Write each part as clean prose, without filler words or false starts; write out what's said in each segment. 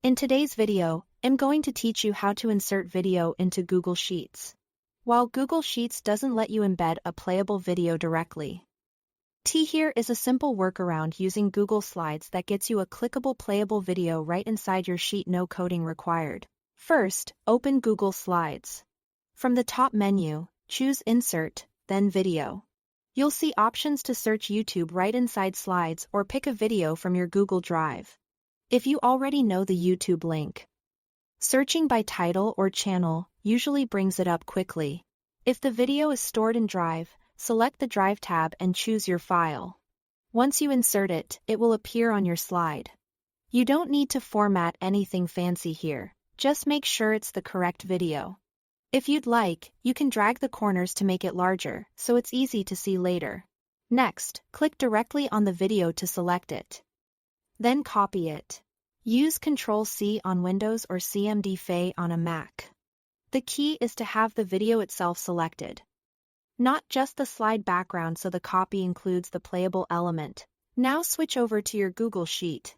In today's video, I'm going to teach you how to insert video into Google Sheets. While Google Sheets doesn't let you embed a playable video directly, here is a simple workaround using Google Slides that gets you a clickable playable video right inside your sheet, no coding required. First, open Google Slides. From the top menu, choose Insert, then Video. You'll see options to search YouTube right inside Slides or pick a video from your Google Drive. If you already know the YouTube link, searching by title or channel usually brings it up quickly. If the video is stored in Drive, select the Drive tab and choose your file. Once you insert it, it will appear on your slide. You don't need to format anything fancy here, just make sure it's the correct video. If you'd like, you can drag the corners to make it larger, so it's easy to see later. Next, click directly on the video to select it. Then copy it. Use Ctrl+C on Windows or Cmd+F on a Mac. The key is to have the video itself selected, not just the slide background, so the copy includes the playable element. Now switch over to your Google Sheet.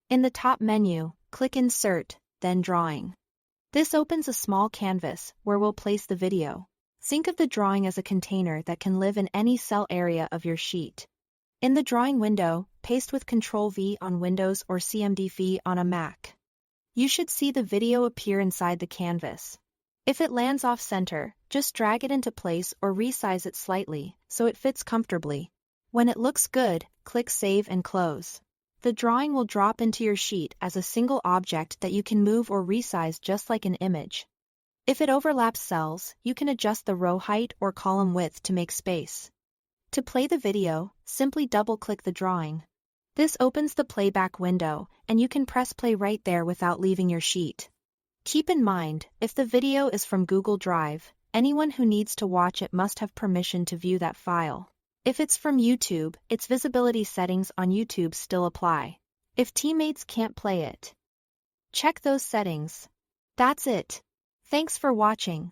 In the top menu, click Insert, then Drawing. This opens a small canvas where we'll place the video. Think of the drawing as a container that can live in any cell area of your sheet. In the drawing window, paste with Ctrl+V on Windows or Cmd+F on a Mac. You should see the video appear inside the canvas. If it lands off center, just drag it into place or resize it slightly so it fits comfortably. When it looks good, click Save and Close. The drawing will drop into your sheet as a single object that you can move or resize just like an image. If it overlaps cells, you can adjust the row height or column width to make space. To play the video, simply double-click the drawing. This opens the playback window, and you can press play right there without leaving your sheet. Keep in mind, if the video is from Google Drive, anyone who needs to watch it must have permission to view that file. If it's from YouTube, its visibility settings on YouTube still apply. If teammates can't play it, check those settings. That's it. Thanks for watching.